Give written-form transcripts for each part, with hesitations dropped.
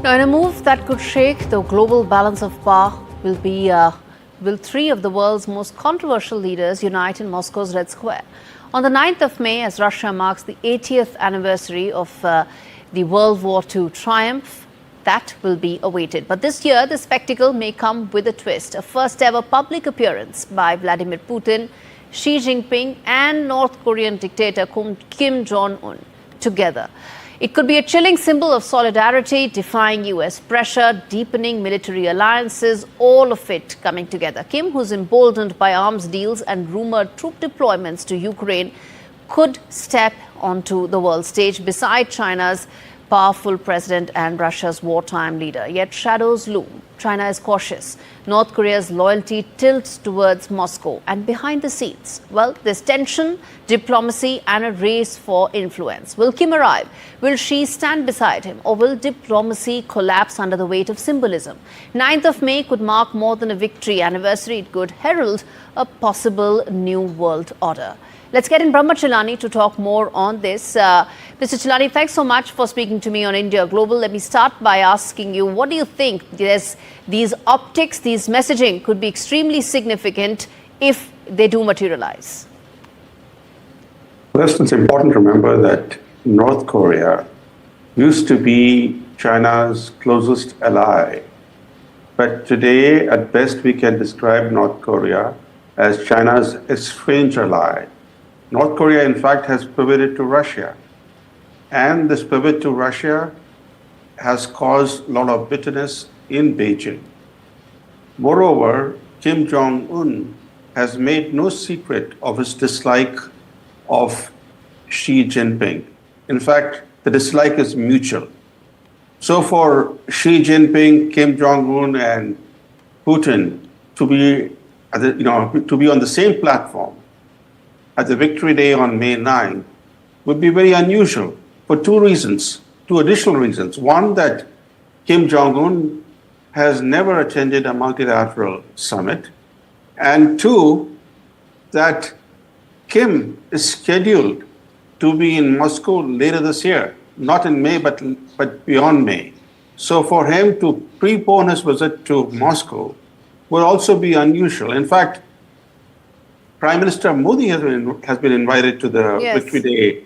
Now, in a move that could shake the global balance of power, will three of the world's most controversial leaders unite in Moscow's Red Square. On the 9th of May, as Russia marks the 80th anniversary of the World War II triumph, that will be awaited. But this year, the spectacle may come with a twist. A first ever public appearance by Vladimir Putin, Xi Jinping and North Korean dictator Kim Jong-un together. It could be a chilling symbol of solidarity, defying US pressure, deepening military alliances, all of it coming together. Kim, who's emboldened by arms deals and rumoured troop deployments to Ukraine, could step onto the world stage beside China's powerful president and Russia's wartime leader. Yet shadows loom. China is cautious. North Korea's loyalty tilts towards Moscow. And behind the scenes, well, there's tension, diplomacy and a race for influence. Will Kim arrive? Will Xi stand beside him? Or will diplomacy collapse under the weight of symbolism? 9th of May could mark more than a victory anniversary. It could herald a possible new world order. Let's get in Brahma Chellaney to talk more on this. Mr. Chellaney, thanks so much for speaking to me on India Global. Let me start by asking you, what do you think? These optics, these messaging could be extremely significant if they do materialize. First, it's important to remember that North Korea used to be China's closest ally. But today, at best, we can describe North Korea as China's estranged ally. North Korea, in fact, has pivoted to Russia. And this pivot to Russia has caused a lot of bitterness in Beijing. Moreover, Kim Jong-un has made no secret of his dislike of Xi Jinping. In fact, the dislike is mutual. So for Xi Jinping, Kim Jong-un, and Putin to be on the same platform at the Victory Day on May 9 would be very unusual for two additional reasons. One, that Kim Jong-un has never attended a multilateral summit. And two, that Kim is scheduled to be in Moscow later this year, not in May, but beyond May. So for him to prepone his visit to Moscow would also be unusual. In fact, Prime Minister Modi has been invited to the Victory Day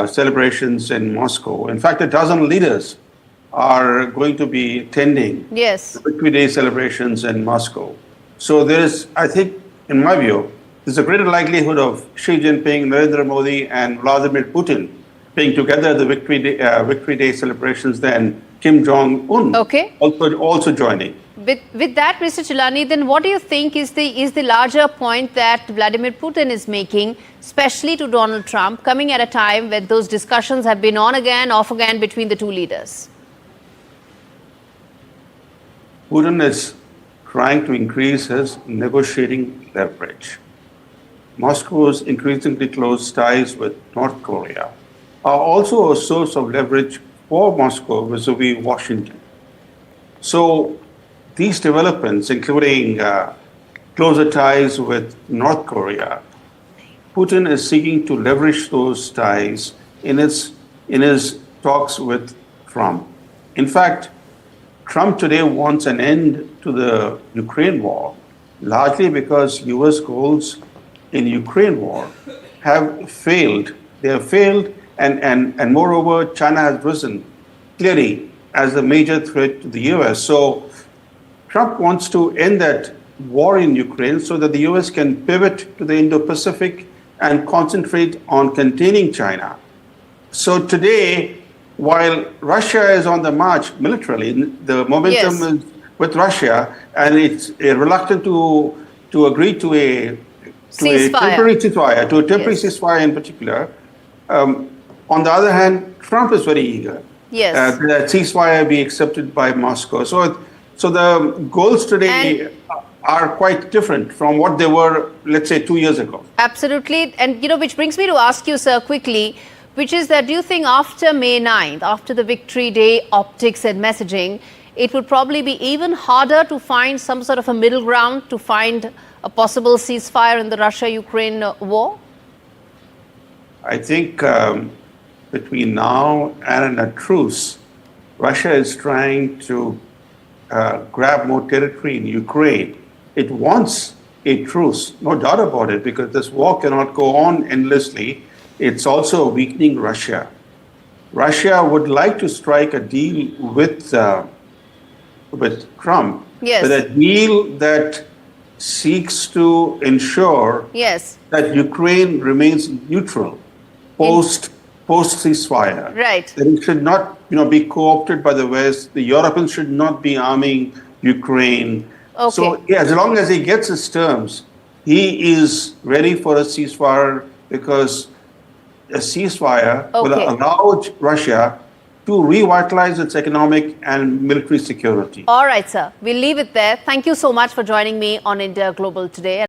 celebrations in Moscow. In fact, a dozen leaders are going to be attending the Victory Day celebrations in Moscow. So there is, I think, in my view, there's a greater likelihood of Xi Jinping, Narendra Modi, and Vladimir Putin being together at the Victory Day celebrations than Kim Jong-un also joining. With that, Mr. Chellaney, then what do you think is the larger point that Vladimir Putin is making, especially to Donald Trump, coming at a time when those discussions have been on again, off again between the two leaders? Putin is trying to increase his negotiating leverage. Moscow's increasingly close ties with North Korea are also a source of leverage for Moscow vis-a-vis Washington. So these developments, including closer ties with North Korea, Putin is seeking to leverage those ties in his talks with Trump. In fact, Trump today wants an end to the Ukraine war, largely because US goals in Ukraine war have failed. They have failed, and moreover, China has risen clearly as a major threat to the US. So Trump wants to end that war in Ukraine so that the US can pivot to the Indo-Pacific and concentrate on containing China. So today, while Russia is on the march militarily, the momentum is with Russia, and it's reluctant to agree to a temporary ceasefire in particular. On the other hand, Trump is very eager that ceasefire be accepted by Moscow. So the goals today are quite different from what they were, let's say, 2 years ago. Absolutely. And, which brings me to ask you, sir, quickly, which is that do you think after May 9th, after the Victory Day optics and messaging, it would probably be even harder to find some sort of a middle ground, to find a possible ceasefire in the Russia-Ukraine war? I think between now and a truce, Russia is trying to grab more territory in Ukraine. It wants a truce, no doubt about it, because this war cannot go on endlessly. It's also weakening Russia. Russia would like to strike a deal with Trump, Yes. but a deal that seeks to ensure Yes. that Ukraine remains neutral post ceasefire. Right. That it should not, be co-opted by the West. The Europeans should not be arming Ukraine. Okay. So yeah, as long as he gets his terms, he is ready for a ceasefire, because a ceasefire will Okay. allow Russia to revitalize its economic and military security. All right, sir. We'll leave it there. Thank you so much for joining me on India Global today.